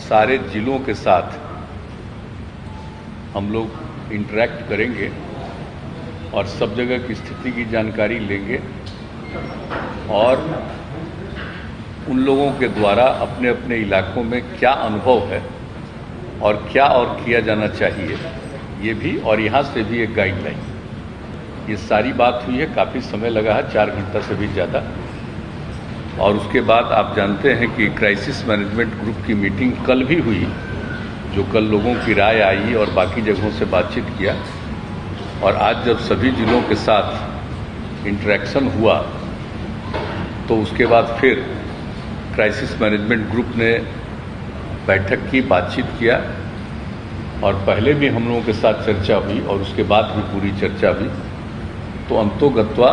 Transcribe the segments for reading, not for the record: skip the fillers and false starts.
सारे जिलों के साथ हम लोग इंटरेक्ट करेंगे और सब जगह की स्थिति की जानकारी लेंगे और उन लोगों के द्वारा अपने अपने इलाकों में क्या अनुभव है और क्या और किया जाना चाहिए ये भी, और यहाँ से भी एक गाइडलाइन। ये सारी बात हुई है, काफ़ी समय लगा है, 4 घंटा से भी ज़्यादा। और उसके बाद आप जानते हैं कि क्राइसिस मैनेजमेंट ग्रुप की मीटिंग कल भी हुई, जो कल लोगों की राय आई और बाकी जगहों से बातचीत किया। और आज जब सभी जिलों के साथ इंटरेक्शन हुआ तो उसके बाद फिर क्राइसिस मैनेजमेंट ग्रुप ने बैठक की, बातचीत किया और पहले भी हम लोगों के साथ चर्चा हुई और उसके बाद भी पूरी चर्चा हुई। तो अंतोगत्वा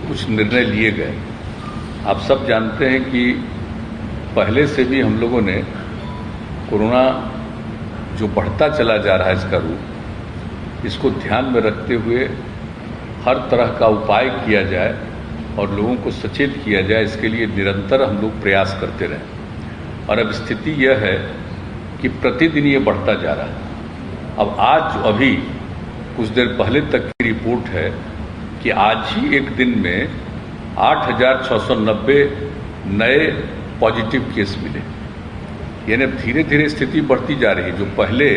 कुछ निर्णय लिए गए। आप सब जानते हैं कि पहले से भी हम लोगों ने कोरोना जो बढ़ता चला जा रहा है इसका रूप, इसको ध्यान में रखते हुए हर तरह का उपाय किया जाए और लोगों को सचेत किया जाए, इसके लिए निरंतर हम लोग प्रयास करते रहें। और अब स्थिति यह है कि प्रतिदिन ये बढ़ता जा रहा है। अब आज अभी कुछ देर पहले तक की रिपोर्ट है कि आज ही एक दिन में 8,690 नए पॉजिटिव केस मिले। यानी अब धीरे धीरे स्थिति बढ़ती जा रही है। जो पहले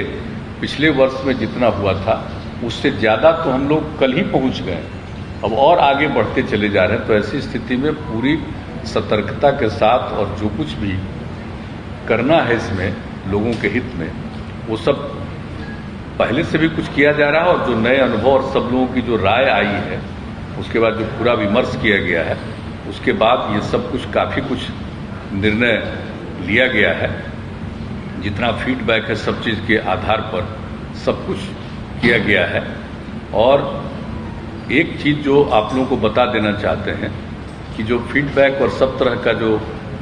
पिछले वर्ष में जितना हुआ था उससे ज़्यादा तो हम लोग कल ही पहुंच गए, अब और आगे बढ़ते चले जा रहे हैं। तो ऐसी स्थिति में पूरी सतर्कता के साथ और जो कुछ भी करना है इसमें लोगों के हित में, वो सब पहले से भी कुछ किया जा रहा है। और जो नए अनुभव और सब लोगों की जो राय आई है, उसके बाद जो पूरा विमर्श किया गया है, उसके बाद ये सब कुछ काफ़ी कुछ निर्णय लिया गया है। जितना फीडबैक है सब चीज़ के आधार पर सब कुछ किया गया है। और एक चीज़ जो आप लोगों को बता देना चाहते हैं कि जो फीडबैक और सब तरह का जो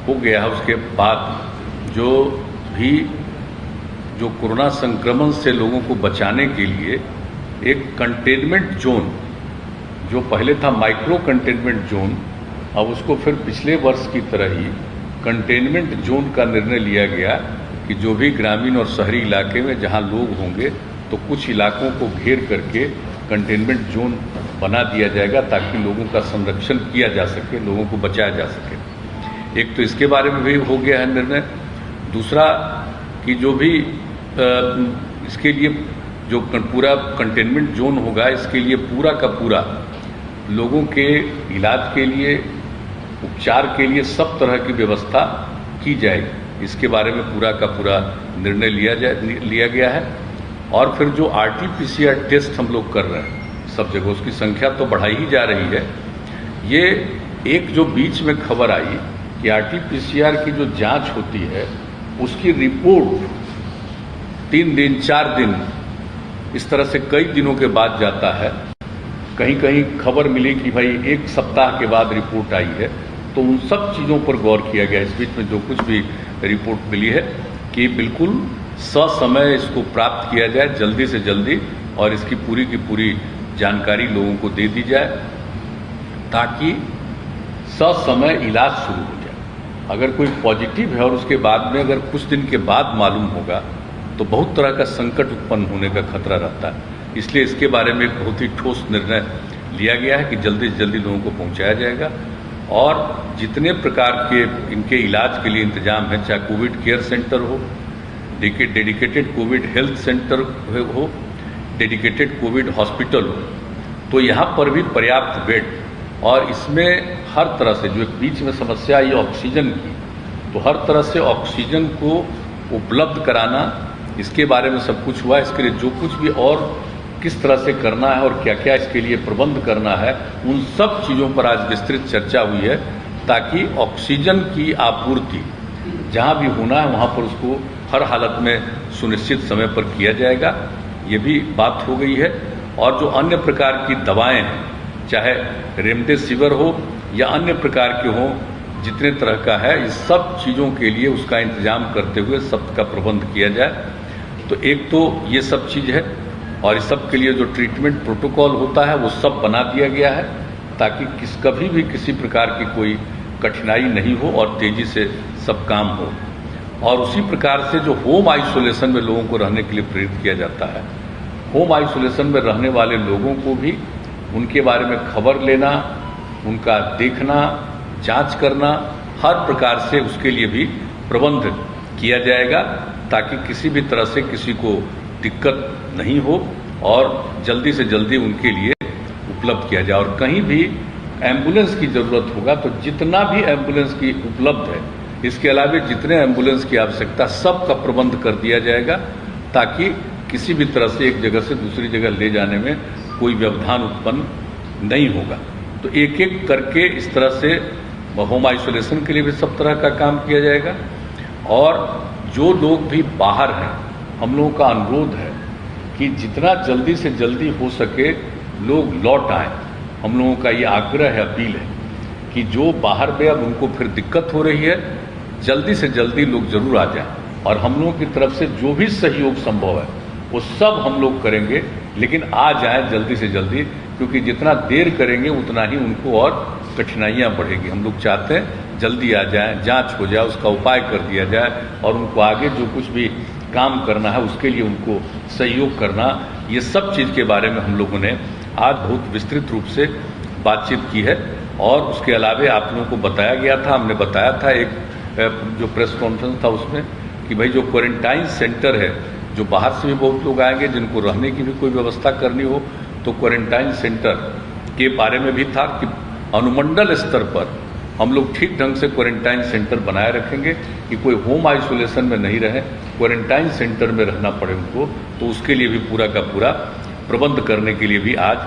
हो गया है, उसके बाद जो भी जो कोरोना संक्रमण से लोगों को बचाने के लिए एक कंटेनमेंट जोन, जो पहले था माइक्रो कंटेनमेंट जोन, अब उसको फिर पिछले वर्ष की तरह ही कंटेनमेंट जोन का निर्णय लिया गया कि जो भी ग्रामीण और शहरी इलाके में जहां लोग होंगे तो कुछ इलाकों को घेर करके कंटेनमेंट जोन बना दिया जाएगा ताकि लोगों का संरक्षण किया जा सके, लोगों को बचाया जा सके। एक तो इसके बारे में भी हो गया है निर्णय। दूसरा कि जो भी इसके लिए जो पूरा कंटेनमेंट जोन होगा, इसके लिए पूरा का पूरा लोगों के इलाज के लिए, उपचार के लिए सब तरह की व्यवस्था की जाएगी। इसके बारे में पूरा का पूरा निर्णय लिया गया है। और फिर जो RT-PCR टेस्ट हम लोग कर रहे हैं सब जगह, उसकी संख्या तो बढ़ाई ही जा रही है। ये एक जो बीच में खबर आई कि RT-PCR की जो जांच होती है उसकी रिपोर्ट 3 दिन 4 दिन इस तरह से कई दिनों के बाद जाता है। कहीं कहीं खबर मिली कि भाई 1 सप्ताह के बाद रिपोर्ट आई है। तो उन सब चीज़ों पर गौर किया गया इस बीच में जो कुछ भी रिपोर्ट मिली है कि बिल्कुल ससमय इसको प्राप्त किया जाए, जल्दी से जल्दी, और इसकी पूरी की पूरी जानकारी लोगों को दे दी जाए ताकि ससमय इलाज शुरू हो जाए। अगर कोई पॉजिटिव है और उसके बाद में अगर कुछ दिन के बाद मालूम होगा तो बहुत तरह का संकट उत्पन्न होने का खतरा रहता है। इसलिए इसके बारे में एक बहुत ही ठोस निर्णय लिया गया है कि जल्दी से जल्दी लोगों को पहुंचाया जाएगा। और जितने प्रकार के इनके इलाज के लिए इंतजाम है, चाहे कोविड केयर सेंटर हो, डेडिकेटेड कोविड हेल्थ सेंटर हो, डेडिकेटेड कोविड हॉस्पिटल हो, तो यहाँ पर भी पर्याप्त बेड, और इसमें हर तरह से जो बीच में समस्या आई ऑक्सीजन की, तो हर तरह से ऑक्सीजन को उपलब्ध कराना, इसके बारे में सब कुछ हुआ। इसके लिए जो कुछ भी और किस तरह से करना है और क्या क्या इसके लिए प्रबंध करना है, उन सब चीज़ों पर आज विस्तृत चर्चा हुई है ताकि ऑक्सीजन की आपूर्ति जहाँ भी होना है वहाँ पर उसको हर हालत में सुनिश्चित समय पर किया जाएगा। ये भी बात हो गई है। और जो अन्य प्रकार की दवाएं हैं, चाहे रेमडेसिविर हो या अन्य प्रकार के हों, जितने तरह का है, इस सब चीज़ों के लिए उसका इंतजाम करते हुए सबका प्रबंध किया जाए। तो एक तो ये सब चीज़ है, और इस सब के लिए जो ट्रीटमेंट प्रोटोकॉल होता है वो सब बना दिया गया है ताकि कभी भी किसी प्रकार की कोई कठिनाई नहीं हो और तेज़ी से सब काम हो। और उसी प्रकार से जो होम आइसोलेशन में लोगों को रहने के लिए प्रेरित किया जाता है, होम आइसोलेशन में रहने वाले लोगों को भी उनके बारे में खबर लेना, उनका देखना, जांच करना, हर प्रकार से उसके लिए भी प्रबंध किया जाएगा ताकि किसी भी तरह से किसी को दिक्कत नहीं हो और जल्दी से जल्दी उनके लिए उपलब्ध किया जाए। और कहीं भी एम्बुलेंस की ज़रूरत होगा तो जितना भी एम्बुलेंस की उपलब्ध है, इसके अलावा जितने एम्बुलेंस की आवश्यकता, सबका प्रबंध कर दिया जाएगा ताकि किसी भी तरह से एक जगह से दूसरी जगह ले जाने में कोई व्यवधान उत्पन्न नहीं होगा। तो एक एक करके इस तरह से होम आइसोलेशन के लिए भी सब तरह का काम किया जाएगा। और जो लोग भी बाहर हैं, हम लोगों का अनुरोध है कि जितना जल्दी से जल्दी हो सके लोग लौट आएँ। हम लोगों का ये आग्रह है, अपील है कि जो बाहर में अब उनको फिर दिक्कत हो रही है, जल्दी से जल्दी लोग जरूर आ जाएं। और हम लोगों की तरफ से जो भी सहयोग संभव है वो सब हम लोग करेंगे, लेकिन आ जाएं जल्दी से जल्दी, क्योंकि जितना देर करेंगे उतना ही उनको और कठिनाइयां बढ़ेगी। हम लोग चाहते हैं जल्दी आ जाएं, जांच हो जाए, उसका उपाय कर दिया जाए और उनको आगे जो कुछ भी काम करना है उसके लिए उनको सहयोग करना। ये सब चीज़ के बारे में हम लोगों ने आज बहुत विस्तृत रूप से बातचीत की है। और उसके अलावा आप लोगों को बताया गया था, हमने बताया था एक जो प्रेस कॉन्फ्रेंस था उसमें कि भाई जो क्वारंटाइन सेंटर है, जो बाहर से भी बहुत लोग आएंगे जिनको रहने की भी कोई व्यवस्था करनी हो, तो क्वारंटाइन सेंटर के बारे में भी था कि अनुमंडल स्तर पर हम लोग ठीक ढंग से क्वारंटाइन सेंटर बनाए रखेंगे कि कोई होम आइसोलेशन में नहीं रहे, क्वारंटाइन सेंटर में रहना पड़े उनको। तो उसके लिए भी पूरा का पूरा प्रबंध करने के लिए भी आज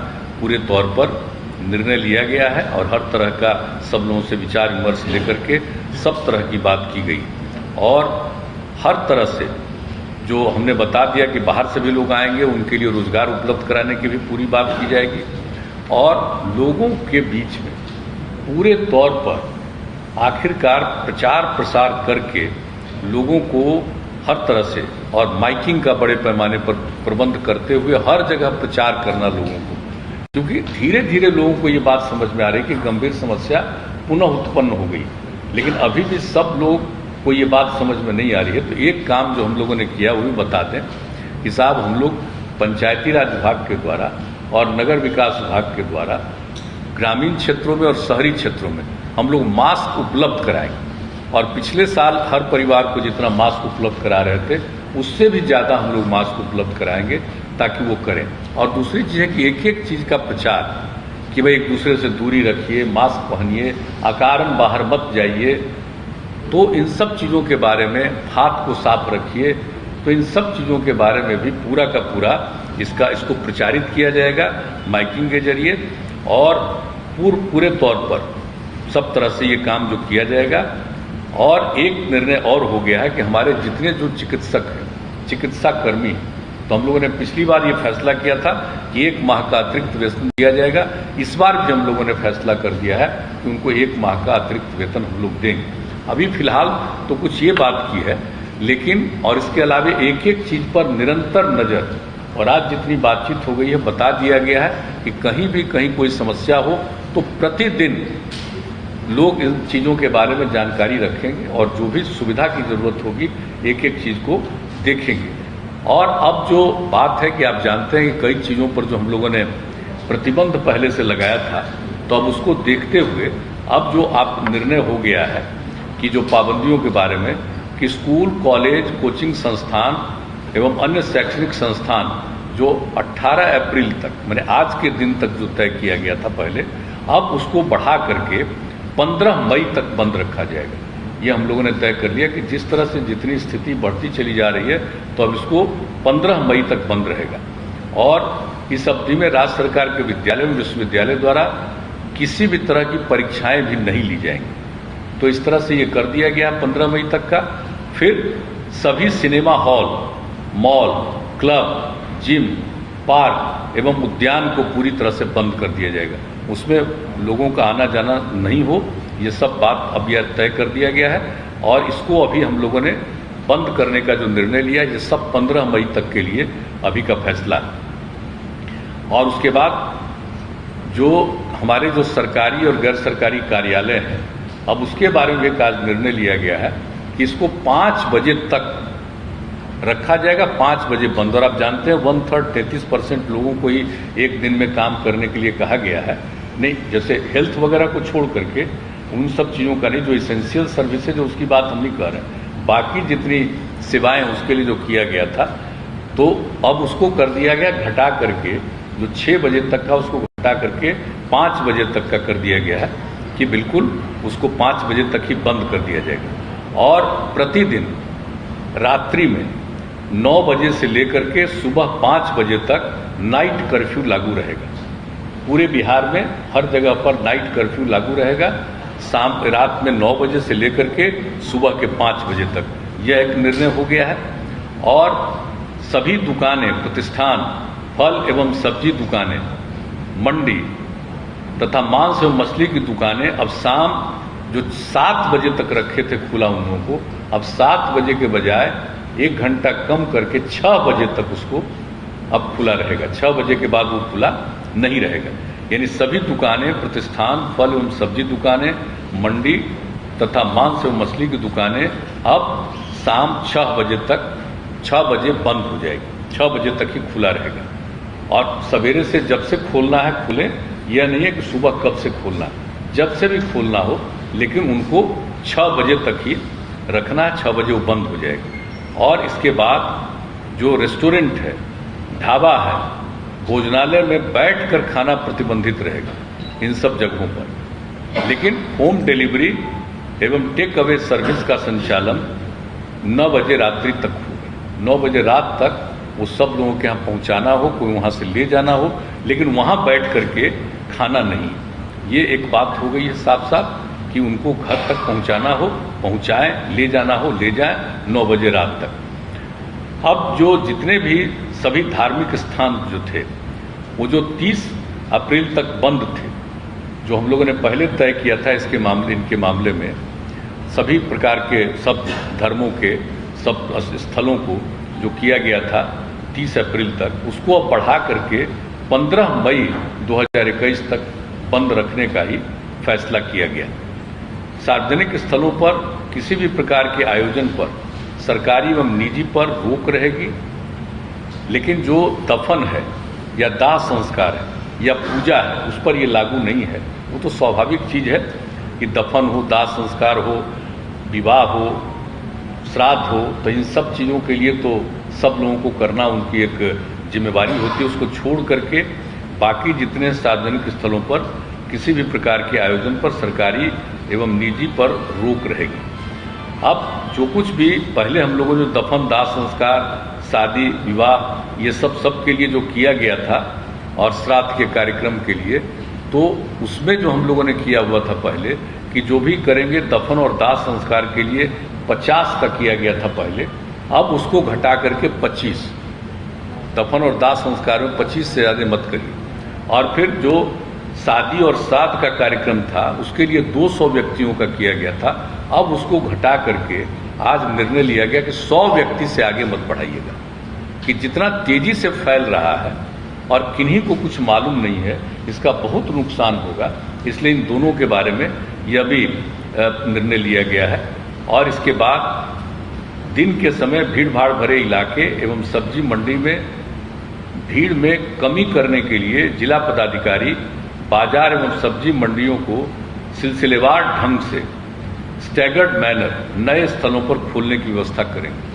पूरे तौर पर निर्णय लिया गया है और हर तरह का सब लोगों से विचार विमर्श लेकर के सब तरह की बात की गई। और हर तरह से जो हमने बता दिया कि बाहर से भी लोग आएंगे, उनके लिए रोजगार उपलब्ध कराने की भी पूरी बात की जाएगी। और लोगों के बीच में पूरे तौर पर आखिरकार प्रचार प्रसार करके लोगों को हर तरह से और माइकिंग का बड़े पैमाने पर प्रबंध करते हुए हर जगह प्रचार करना लोगों को, क्योंकि धीरे धीरे लोगों को ये बात समझ में आ रही है कि गंभीर समस्या पुनः उत्पन्न हो गई, लेकिन अभी भी सब लोग को ये बात समझ में नहीं आ रही है। तो एक काम जो हम लोगों ने किया वो भी बता दें कि साहब, हम लोग पंचायती राज विभाग के द्वारा और नगर विकास विभाग के द्वारा ग्रामीण क्षेत्रों में और शहरी क्षेत्रों में हम लोग मास्क उपलब्ध कराएंगे। और पिछले साल हर परिवार को जितना मास्क उपलब्ध करा रहे थे उससे भी ज़्यादा हम लोग मास्क उपलब्ध कराएंगे ताकि वो करें। और दूसरी चीज़ है कि एक एक चीज़ का प्रचार कि भाई एक दूसरे से दूरी रखिए, मास्क पहनिए, अकारण बाहर मत जाइए, तो इन सब चीज़ों के बारे में, हाथ को साफ रखिए, तो इन सब चीज़ों के बारे में भी पूरा का पूरा इसको प्रचारित किया जाएगा माइकिंग के जरिए। और पूरे तौर पर सब तरह से ये काम जो किया जाएगा। और एक निर्णय और हो गया है कि हमारे जितने जो चिकित्सक हैं, चिकित्सा कर्मी हैं, तो हम लोगों ने पिछली बार ये फैसला किया था कि 1 माह का अतिरिक्त वेतन दिया जाएगा। इस बार भी हम लोगों ने फैसला कर दिया है कि उनको 1 माह का अतिरिक्त वेतन हम लोग देंगे। अभी फिलहाल तो कुछ ये बात की है, लेकिन और इसके अलावा एक एक चीज़ पर निरंतर नज़र, और आज जितनी बातचीत हो गई है बता दिया गया है कि कहीं भी कहीं कोई समस्या हो तो प्रतिदिन लोग इन चीज़ों के बारे में जानकारी रखेंगे और जो भी सुविधा की ज़रूरत होगी एक एक चीज़ को देखेंगे। और अब जो बात है कि आप जानते हैं कि कई चीज़ों पर जो हम लोगों ने प्रतिबंध पहले से लगाया था, तो अब उसको देखते हुए अब जो आप निर्णय हो गया है कि जो पाबंदियों के बारे में कि स्कूल, कॉलेज, कोचिंग संस्थान एवं अन्य शैक्षणिक संस्थान जो 18 अप्रैल तक, मैंने आज के दिन तक जो तय किया गया था पहले, अब उसको बढ़ा करके 15 मई तक बंद रखा जाएगा। ये हम लोगों ने तय कर लिया कि जिस तरह से जितनी स्थिति बढ़ती चली जा रही है तो अब इसको 15 मई तक बंद रहेगा। और इस अवधि में राज्य सरकार के विद्यालय एवं विश्वविद्यालय द्वारा किसी भी तरह की परीक्षाएं भी नहीं ली जाएंगी। तो इस तरह से ये कर दिया गया 15 मई तक का। फिर सभी cinema hall, mall, club, gym, park एवं उद्यान को पूरी तरह से बंद कर दिया जाएगा। उसमें लोगों का आना जाना नहीं हो, ये सब बात अब यह तय कर दिया गया है। और इसको अभी हम लोगों ने बंद करने का जो निर्णय लिया, ये सब 15 मई तक के लिए अभी का फैसला है। और उसके बाद जो हमारे जो सरकारी और गैर सरकारी कार्यालय हैं, अब उसके बारे में एक आज निर्णय लिया गया है कि इसको 5 बजे तक रखा जाएगा, 5 बजे बंद। और आप जानते हैं 1/3 33% लोगों को ही एक दिन में काम करने के लिए कहा गया है। नहीं, जैसे हेल्थ वगैरह को छोड़ करके उन सब चीज़ों का नहीं, जो इसेंशियल सर्विसेज है उसकी बात हम नहीं कर रहे हैं, बाकी जितनी सेवाएं उसके लिए जो किया गया था, तो अब उसको कर दिया गया घटा करके, जो 6 बजे तक का उसको घटा करके 5 बजे तक का कर दिया गया है कि बिल्कुल उसको 5 बजे तक ही बंद कर दिया जाएगा। और प्रतिदिन रात्रि में 9 बजे से लेकर के सुबह 5 बजे तक नाइट कर्फ्यू लागू रहेगा। पूरे बिहार में हर जगह पर नाइट कर्फ्यू लागू रहेगा, रात में 9 बजे से लेकर के सुबह के 5 बजे तक। यह एक निर्णय हो गया है। और सभी दुकानें, प्रतिष्ठान, फल एवं सब्जी दुकानें, मंडी तथा मांस एवं मछली की दुकानें अब शाम जो 7 बजे तक रखे थे खुला उन लोगों को, अब 7 बजे के बजाय 1 घंटा कम करके 6 बजे तक उसको अब खुला रहेगा। 6 बजे के बाद वो खुला नहीं रहेगा। यानी सभी दुकानें, प्रतिष्ठान, फल एवं सब्जी दुकानें, मंडी तथा मांस एवं मछली की दुकानें अब शाम 6 बजे तक, 6 बजे बंद हो जाएगी, 6 बजे तक ही खुला रहेगा। और सवेरे से जब से खोलना है खुले, यह नहीं है कि सुबह कब से खोलना है, जब से भी खोलना हो, लेकिन उनको 6 बजे तक ही रखना है, 6 बजे वो बंद हो जाएगा। और इसके बाद जो रेस्टोरेंट है, ढाबा है, भोजनालय में बैठकर खाना प्रतिबंधित रहेगा इन सब जगहों पर, लेकिन होम डिलीवरी एवं टेक अवे सर्विस का संचालन 9 बजे रात्रि तक होगा। 9 बजे रात तक वो सब लोगों के यहाँ पहुँचाना हो, कोई वहाँ से ले जाना हो, लेकिन वहाँ बैठ करके खाना नहीं। ये एक बात हो गई है साफ साफ कि उनको घर तक पहुँचाना हो पहुँचाएं, ले जाना हो ले जाएं 9 बजे रात तक। अब जो जितने भी सभी धार्मिक स्थान जो थे, वो जो 30 अप्रैल तक बंद थे, जो हम लोगों ने पहले तय किया था इनके मामले में, सभी प्रकार के सब धर्मों के सब स्थलों को जो किया गया था 30 अप्रैल तक, उसको अब बढ़ा करके 15 मई 2021 तक बंद रखने का ही फैसला किया गया। सार्वजनिक स्थलों पर किसी भी प्रकार के आयोजन पर सरकारी एवं निजी पर रोक रहेगी, लेकिन जो दफन है या दाह संस्कार है या पूजा है उस पर ये लागू नहीं है। वो तो स्वाभाविक चीज़ है कि दफन हो, दाह संस्कार हो, विवाह हो, श्राद्ध हो, तो इन सब चीज़ों के लिए तो सब लोगों को करना उनकी एक जिम्मेवारी होती है। उसको छोड़ करके बाकी जितने सार्वजनिक स्थलों पर किसी भी प्रकार के आयोजन पर सरकारी एवं निजी पर रोक रहेगी। अब जो कुछ भी पहले हम लोगों ने जो दफन, दाह संस्कार, शादी, विवाह, ये सब के लिए जो किया गया था और श्राद्ध के कार्यक्रम के लिए, तो उसमें जो हम लोगों ने किया हुआ था पहले कि जो भी करेंगे दफन और दाह संस्कार के लिए 50 का किया गया था पहले, अब उसको घटा करके 25, दफन और दाह संस्कार में 25 से ज़्यादा मत करिए। और फिर जो शादी और श्राद्ध का कार्यक्रम था उसके लिए 200 व्यक्तियों का किया गया था, अब उसको घटा करके आज निर्णय लिया गया कि 100 व्यक्ति से आगे मत बढ़ाइएगा। कि जितना तेजी से फैल रहा है और किन्हीं को कुछ मालूम नहीं है, इसका बहुत नुकसान होगा, इसलिए इन दोनों के बारे में यह भी निर्णय लिया गया है। और इसके बाद दिन के समय भीड़ भाड़ भरे इलाके एवं सब्जी मंडी में भीड़ में कमी करने के लिए जिला पदाधिकारी बाजार एवं सब्जी मंडियों को सिलसिलेवार ढंग से स्टैगर्ड मैनर नए स्थलों पर खोलने की व्यवस्था करेंगे।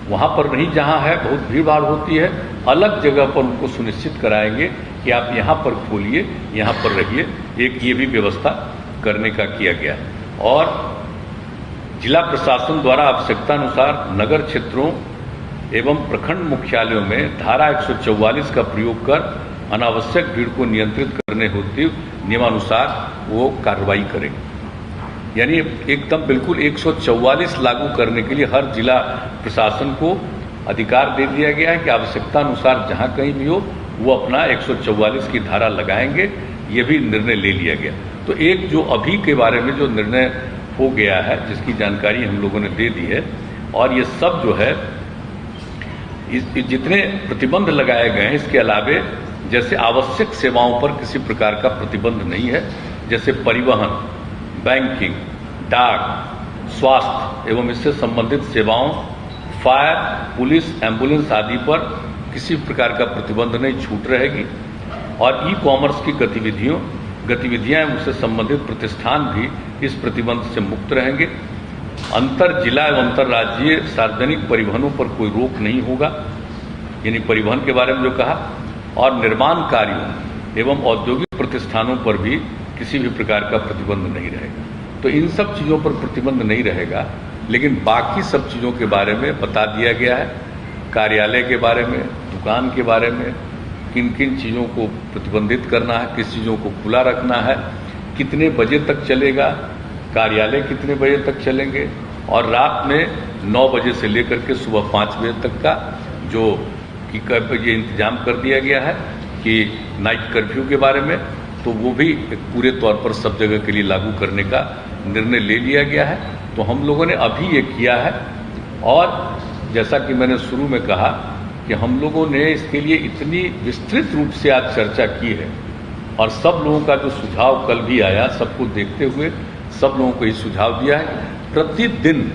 वहाँ पर नहीं जहाँ है बहुत भीड़ भाड़ होती है, अलग जगह पर उनको सुनिश्चित कराएंगे कि आप यहाँ पर खोलिए, यहाँ पर रहिए। एक ये भी व्यवस्था करने का किया गया है। और जिला प्रशासन द्वारा आवश्यकतानुसार नगर क्षेत्रों एवं प्रखंड मुख्यालयों में धारा 144 का प्रयोग कर अनावश्यक भीड़ को नियंत्रित करने होती नियमानुसार वो कार्रवाई करेंगे। यानी एकदम बिल्कुल 144 लागू करने के लिए हर जिला प्रशासन को अधिकार दे दिया गया है कि आवश्यकतानुसार जहाँ कहीं भी हो वो अपना 144 की धारा लगाएंगे। ये भी निर्णय ले लिया गया। तो एक जो अभी के बारे में जो निर्णय हो गया है, जिसकी जानकारी हम लोगों ने दे दी है, और ये सब जो है जितने प्रतिबंध लगाए गए हैं, इसके अलावे जैसे आवश्यक सेवाओं पर किसी प्रकार का प्रतिबंध नहीं है, जैसे परिवहन, बैंकिंग, डाक, स्वास्थ्य एवं इससे संबंधित सेवाओं, फायर, पुलिस, एम्बुलेंस आदि पर किसी प्रकार का प्रतिबंध नहीं, छूट रहेगी। और ई कॉमर्स की गतिविधियां एवं उससे संबंधित प्रतिष्ठान भी इस प्रतिबंध से मुक्त रहेंगे। अंतर जिला एवं अंतर्राज्यीय सार्वजनिक परिवहनों पर कोई रोक नहीं होगा, यानी परिवहन के बारे में जो कहा, और निर्माण कार्यों एवं औद्योगिक प्रतिष्ठानों पर भी किसी भी प्रकार का प्रतिबंध नहीं रहेगा। तो इन सब चीज़ों पर प्रतिबंध नहीं रहेगा, लेकिन बाकी सब चीज़ों के बारे में बता दिया गया है। कार्यालय के बारे में, दुकान के बारे में, किन किन चीज़ों को प्रतिबंधित करना है, किस चीज़ों को खुला रखना है, कितने बजे तक चलेगा, कार्यालय कितने बजे तक चलेंगे, और रात में 9 बजे से लेकर के सुबह 5 बजे तक का जो कि ये इंतजाम कर दिया गया है कि नाइट कर्फ्यू के बारे में, तो वो भी पूरे तौर पर सब जगह के लिए लागू करने का निर्णय ले लिया गया है। तो हम लोगों ने अभी ये किया है, और जैसा कि मैंने शुरू में कहा कि हम लोगों ने इसके लिए इतनी विस्तृत रूप से आज चर्चा की है, और सब लोगों का जो सुझाव कल भी आया, सबको देखते हुए सब लोगों को ये सुझाव दिया है। प्रतिदिन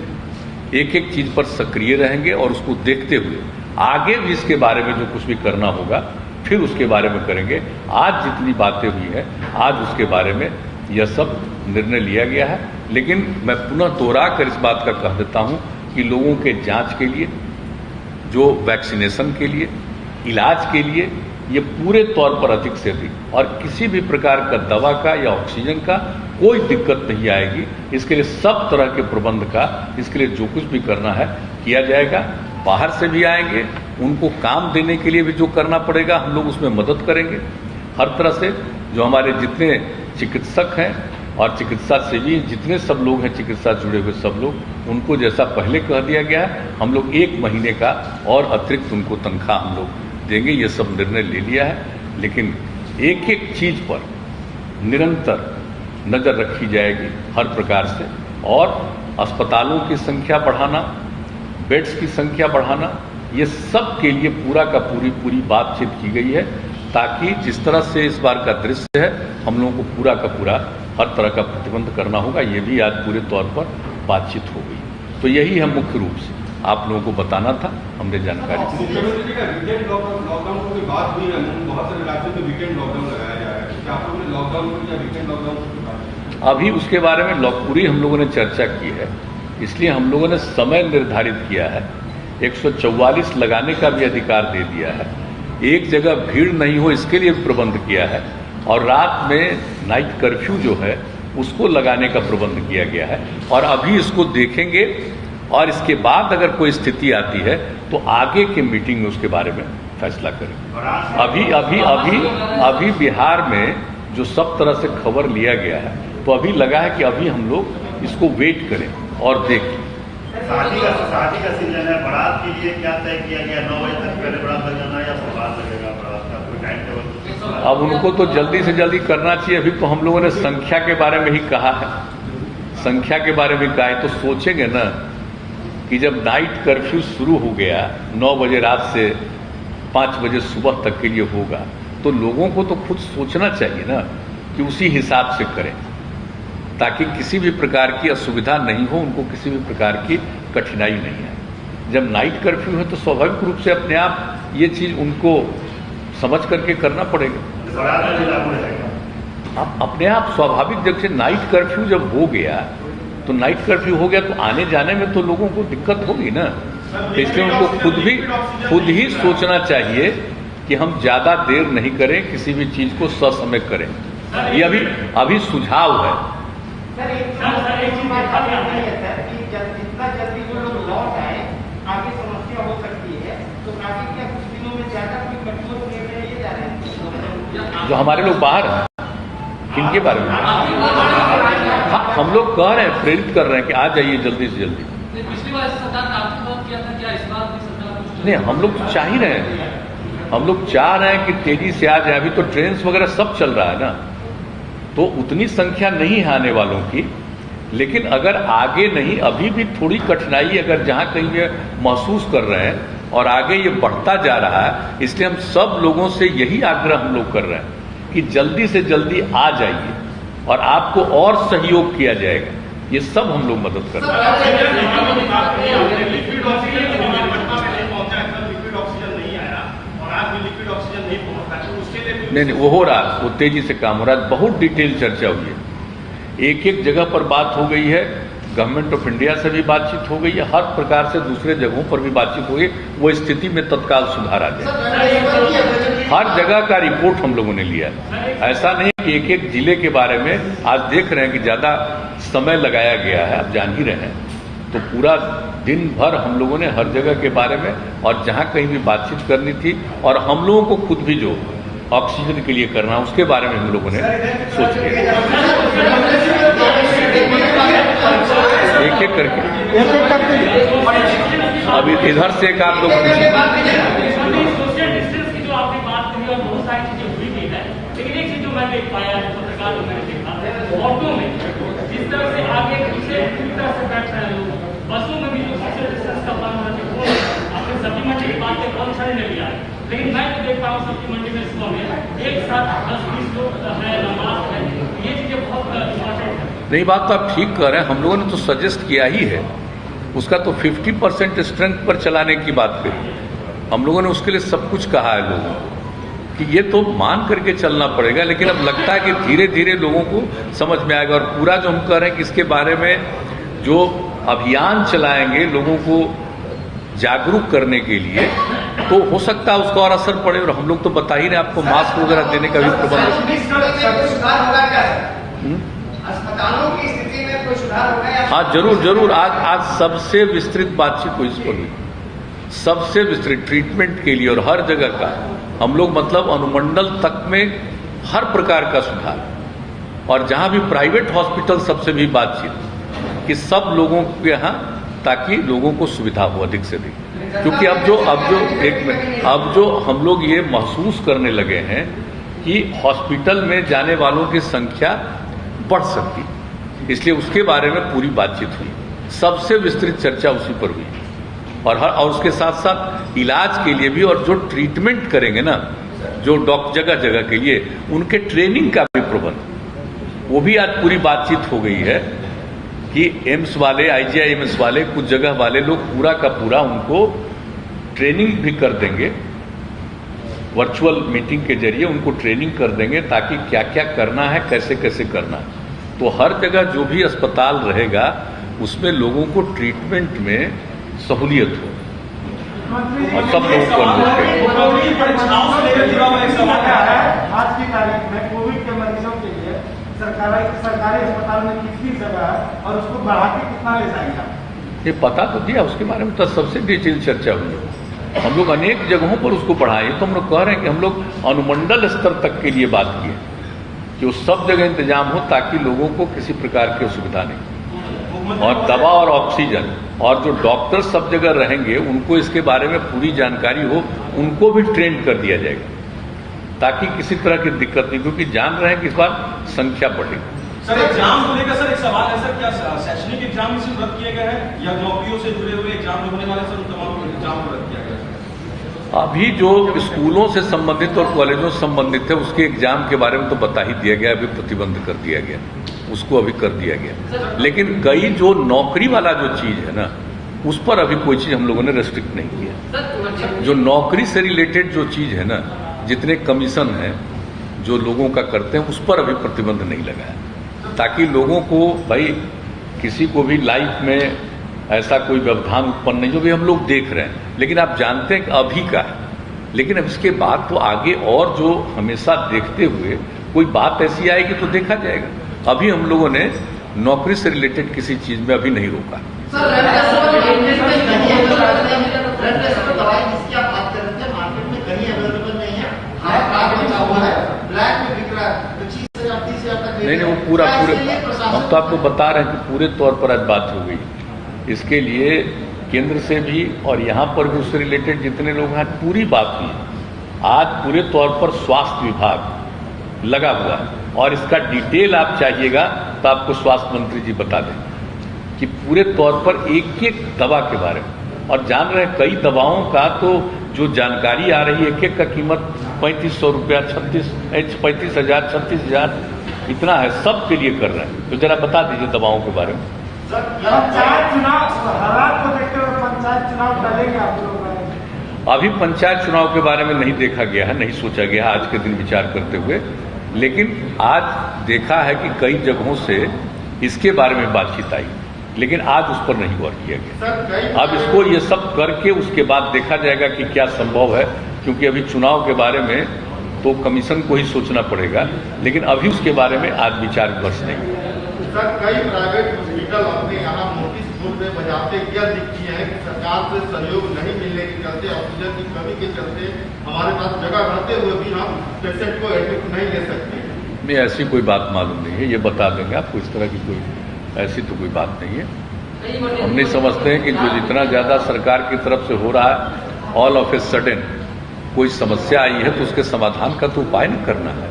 एक एक चीज़ पर सक्रिय रहेंगे, और उसको देखते हुए आगे भी इसके बारे में जो कुछ भी करना होगा फिर उसके बारे में करेंगे। आज जितनी बातें हुई है, आज उसके बारे में यह सब निर्णय लिया गया है। लेकिन मैं पुनः दोहरा कर इस बात का कह देता हूं कि लोगों के जांच के लिए, जो वैक्सीनेशन के लिए, इलाज के लिए, ये पूरे तौर पर अधिक से अधिक, और किसी भी प्रकार का दवा का या ऑक्सीजन का कोई दिक्कत नहीं आएगी। इसके लिए सब तरह के प्रबंध का, इसके लिए जो कुछ भी करना है किया जाएगा। बाहर से भी आएंगे, उनको काम देने के लिए भी जो करना पड़ेगा हम लोग उसमें मदद करेंगे हर तरह से। जो हमारे जितने चिकित्सक हैं और चिकित्सा सेवी जितने सब लोग हैं, चिकित्सा जुड़े हुए सब लोग, उनको जैसा पहले कह दिया गया है, हम लोग 1 महीने का और अतिरिक्त उनको तनख्वाह हम लोग देंगे। ये सब निर्णय ले लिया है, लेकिन एक एक चीज़ पर निरंतर नज़र रखी जाएगी हर प्रकार से। और अस्पतालों की संख्या बढ़ाना, बेड्स की संख्या बढ़ाना, ये सब के लिए पूरा का पूरी बातचीत की गई है, ताकि जिस तरह से इस बार का दृश्य है, हम लोगों को पूरा का पूरा हर तरह का प्रतिबंध करना होगा। ये भी आज पूरे तौर पर बातचीत हो गई। तो यही हम मुख्य रूप से आप लोगों को बताना था, हमने जानकारी दी। अभी उसके बारे में पूरी हम लोगों ने चर्चा की है, इसलिए हम लोगों ने समय निर्धारित किया है। 144 लगाने का भी अधिकार दे दिया है। एक जगह भीड़ नहीं हो इसके लिए प्रबंध किया है, और रात में नाइट कर्फ्यू जो है उसको लगाने का प्रबंध किया गया है। और अभी इसको देखेंगे, और इसके बाद अगर कोई स्थिति आती है तो आगे के मीटिंग में उसके बारे में फैसला करेंगे। अभी बिहार में जो सब तरह से खबर लिया गया है, तो अभी लगा है कि अभी हम लोग इसको वेट करें और देखें। शादी का सीजन है, बारात के लिए क्या तय किया गया? 9 बजे तक पहले बारात लग जाना या उसके बाद लगेगा बारात का कोई टाइम टेबल? अब उनको तो जल्दी से जल्दी करना चाहिए। अभी तो हम लोगों ने संख्या के बारे में ही कहा है, संख्या के बारे में कहा है। तो सोचेंगे ना कि जब नाइट कर्फ्यू शुरू हो गया 9 बजे रात से 5 बजे सुबह तक के लिए होगा, तो लोगों को तो खुद सोचना चाहिए ना कि उसी हिसाब से करें, ताकि किसी भी प्रकार की असुविधा नहीं हो, उनको किसी भी प्रकार की कठिनाई नहीं है। जब नाइट कर्फ्यू है तो स्वाभाविक रूप से अपने आप ये चीज़ उनको समझ करके करना पड़ेगा। अब अपने आप स्वाभाविक, जब से नाइट कर्फ्यू जब हो गया, तो नाइट कर्फ्यू हो गया तो आने जाने में तो लोगों को दिक्कत होगी ना। तो इसलिए उनको खुद ही सोचना चाहिए कि हम ज़्यादा देर नहीं करें, किसी भी चीज़ को ससमय करें। ये अभी सुझाव है। सर एक चीज बात है सर कि जितना जल्दी वो लोग लौट आए, आगे समस्या हो सकती है, तो आगे क्या कुछ दिनों में ज्यादा कोई कठोर निर्णय लिए जा रहे हैं? जो हमारे लोग बाहर हैं, किनके बारे में? हाँ, हम लोग कह रहे हैं, प्रेरित कर रहे हैं कि आ जाइए जल्दी से जल्दी। पिछली बार सरकार ने आपकी बात किया था, क्या इस बार भी सरकार? नहीं, हम लोग तो चाह ही रहे हैं, हम लोग चाह रहे हैं कि तेजी से आ जाए। अभी तो ट्रेन वगैरह सब चल रहा है ना, तो उतनी संख्या नहीं है आने वालों की। लेकिन अगर आगे नहीं, अभी भी थोड़ी कठिनाई अगर जहाँ कहीं ये महसूस कर रहे हैं और आगे ये बढ़ता जा रहा है, इसलिए हम सब लोगों से यही आग्रह हम लोग कर रहे हैं कि जल्दी से जल्दी आ जाइए और आपको और सहयोग किया जाएगा। ये सब हम लोग मदद कर रहे हैं। लिक्विड ऑक्सीजन पटना में नहीं पहुंचा, लिक्विड ऑक्सीजन नहीं आया और आज भी लिक्विड ऑक्सीजन नहीं पहुंचा, तो उसके लिए नहीं वो हो रहा है, वो तेजी से काम हो रहा है। बहुत डिटेल चर्चा हुई है, एक एक जगह पर बात हो गई है, गवर्नमेंट ऑफ इंडिया से भी बातचीत हो गई है, हर प्रकार से दूसरे जगहों पर भी बातचीत हो गई, वो स्थिति में तत्काल सुधार आ जाए। हर जगह का रिपोर्ट हम लोगों ने लिया है, ऐसा नहीं कि एक एक जिले के बारे में आज देख रहे हैं कि ज्यादा समय लगाया गया है, आप जान ही रहे हैं। तो पूरा दिन भर हम लोगों ने हर जगह के बारे में और जहां कहीं भी बातचीत करनी थी और हम लोगों को खुद भी जो ऑक्सीजन के लिए करना उसके बारे में हम लोगों ने सोच लिया, एक एक करके। अभी इधर से एक आप लोग पूछिए। सोशल डिस्टेंस की जो आपने बात करी और बहुत सारी चीजें हुई भी है, लेकिन एक चीज जो मैं देख पाया है पत्रकार जो मैंने देखा ऑटो में जिस तरह से आगे पीछे पूरी तरह से बैठ रहे हैं लोग, बसों में भी जो सोशल डिस्टेंस का पालन होना चाहिए, आपने सब्जी मंडी की बात है बहुत सारे नहीं आए, लेकिन मैं तो देख पाऊँ सब्जी मंडी में सुबह में एक साथ 10-20 लोग है, नमाज है, ये चीजें बहुत इम्पोर्टेंट है। नहीं, बात तो आप ठीक कर रहे हैं, हम लोगों ने तो सजेस्ट किया ही है, उसका तो 50% स्ट्रेंथ पर चलाने की बात कही, हम लोगों ने उसके लिए सब कुछ कहा है लोगों को कि ये तो मान करके चलना पड़ेगा। लेकिन अब लगता है कि धीरे धीरे लोगों को समझ में आएगा और पूरा जो हम कह रहे हैं कि इसके बारे में जो अभियान चलाएंगे लोगों को जागरूक करने के लिए, तो हो सकता है उसका और असर पड़े। और हम लोग तो बता ही रहे आपको, मास्क वगैरह देने का भी प्रबंध। अस्पतालों की स्थिति में कोई सुधार होगा? हाँ जरूर, आज सबसे विस्तृत बातचीत हुई इस पर हुई, सबसे विस्तृत ट्रीटमेंट के लिए और हर जगह का हम लोग मतलब अनुमंडल तक में हर प्रकार का सुधार, और जहां भी प्राइवेट हॉस्पिटल सबसे भी बातचीत कि सब लोगों के यहाँ, ताकि लोगों को सुविधा हो अधिक से अधिक। क्योंकि अब जो हम लोग ये महसूस करने लगे हैं कि हॉस्पिटल में जाने वालों की संख्या बढ़ सकती, इसलिए उसके बारे में पूरी बातचीत हुई, सबसे विस्तृत चर्चा उसी पर हुई। और उसके साथ साथ इलाज के लिए भी, और जो ट्रीटमेंट करेंगे ना जो जगह जगह के लिए, उनके ट्रेनिंग का भी प्रबंध, वो भी आज पूरी बातचीत हो गई है कि एम्स वाले, IGIMS वाले, कुछ जगह वाले लोग पूरा का पूरा उनको ट्रेनिंग भी कर देंगे, वर्चुअल मीटिंग के जरिए उनको ट्रेनिंग कर देंगे ताकि क्या क्या करना है, कैसे कैसे करना है। तो हर जगह जो भी अस्पताल रहेगा उसमें लोगों को ट्रीटमेंट में सहूलियत हो और सब लोगों को अनुरोध करें। आज की तारीख में कोविड के मरीजों के लिए सरकारी अस्पताल में कितनी जगह है और उसको बढ़ा के कितना ले जाएगा? ये पता तो दिया, उसके बारे में तो सबसे डिटेल चर्चा हुई है। हम लोग अनेक जगहों पर उसको बढ़ाए, तो हम लोग कह रहे हैं कि हम लोग अनुमंडल स्तर तक के लिए बात की है कि वो सब जगह इंतजाम हो ताकि लोगों को किसी प्रकार की असुविधा नहीं, और दवा और ऑक्सीजन, और जो डॉक्टर सब जगह रहेंगे उनको इसके बारे में पूरी जानकारी हो, उनको भी ट्रेन कर दिया जाएगा ताकि किसी तरह की दिक्कत नहीं, क्योंकि जान रहे हैं कि इस बार संख्या बढ़ेगी। सर एग्जाम को लेकर सर एक सवाल है सर, क्या शैक्षणिक एग्जाम सिर्फ रद्द किए गए हैं या नौकरियों से जुड़े हुए एग्जाम होने वाले सर तमाम एग्जाम को रद्द किया गया है? अभी जो स्कूलों से संबंधित और कॉलेजों से संबंधित है उसके एग्जाम के बारे में तो बता ही दिया गया, अभी प्रतिबंध कर दिया गया, उसको अभी कर दिया गया। लेकिन कई जो नौकरी वाला जो चीज है ना, उस पर अभी कोई चीज हम लोगों ने रेस्ट्रिक्ट नहीं किया। जो नौकरी से रिलेटेड जो चीज है ना, जितने कमीशन है जो लोगों का करते हैं, उस पर अभी प्रतिबंध नहीं लगा है, ताकि लोगों को भाई किसी को भी लाइफ में ऐसा कोई व्यवधान उत्पन्न नहीं, जो भी हम लोग देख रहे हैं। लेकिन आप जानते हैं कि अभी का है, लेकिन अब इसके बाद तो आगे और जो हमेशा देखते हुए कोई बात ऐसी आएगी तो देखा जाएगा। अभी हम लोगों ने नौकरी से रिलेटेड किसी चीज में अभी नहीं रोका। नहीं, वो पूरे हम तो आपको बता रहे हैं कि पूरे तौर पर आज बात हो गई। इसके लिए केंद्र से भी और यहाँ पर भी उससे रिलेटेड जितने लोग हैं पूरी बात हुई। आज पूरे तौर पर स्वास्थ्य विभाग लगा हुआ है, और इसका डिटेल आप चाहिएगा तो आपको स्वास्थ्य मंत्री जी बता दें कि पूरे तौर पर एक एक दवा के बारे में, और जान रहे हैं कई दवाओं का तो जो जानकारी आ रही है, एक एक का कीमत 3500 रुपया, 35,000, 36,000 इतना है, सब के लिए कर रहे हैं। तो जरा बता दीजिए दवाओं के बारे में। पंचायत चुनाव हालात को देखते हुए पंचायत चुनाव टलेंगे आप लोग? अभी पंचायत चुनाव के बारे में नहीं देखा गया है, नहीं सोचा गया है आज के दिन विचार करते हुए, लेकिन आज देखा है कि कई जगहों से इसके बारे में बातचीत आई, लेकिन आज उस पर नहीं गौर किया गया। अब इसको ये सब करके उसके बाद देखा जाएगा कि क्या संभव है, क्योंकि अभी चुनाव के बारे में तो कमीशन को ही सोचना पड़ेगा, लेकिन अभी उसके बारे में आज विचार विमर्श नहीं। सर, कई प्राइवेट हॉस्पिटल अपने यहाँ नोटिस बोर्ड में बजाते यह लिखी है कि सरकार से सहयोग नहीं मिलने के चलते, ऑक्सीजन की कमी के चलते हमारे पास जगह रहते हुए भी हम पेशेंट को एडमिट नहीं ले सकते। नहीं, ऐसी कोई बात मालूम नहीं है, ये बता देंगे आपको। इस तरह की कोई ऐसी तो कोई बात नहीं है। हम नहीं समझते हैं कि जो जितना ज़्यादा सरकार की तरफ से हो रहा है, ऑल ऑफ ए सडन कोई समस्या आई है तो उसके समाधान का तो उपाय न करना है।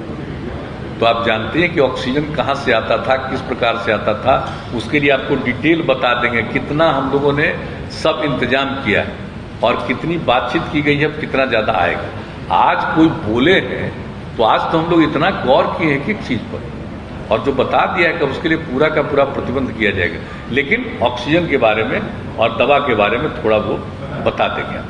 तो आप जानते हैं कि ऑक्सीजन कहाँ से आता था, किस प्रकार से आता था, उसके लिए आपको डिटेल बता देंगे कितना हम लोगों ने सब इंतजाम किया है और कितनी बातचीत की गई है, कितना ज़्यादा आएगा। आज कोई बोले हैं तो आज तो हम लोग इतना गौर किए हैं कि एक चीज़ पर, और जो बता दिया है कि उसके लिए पूरा का पूरा प्रतिबंध किया जाएगा, लेकिन ऑक्सीजन के बारे में और दवा के बारे में थोड़ा वो बता देंगे।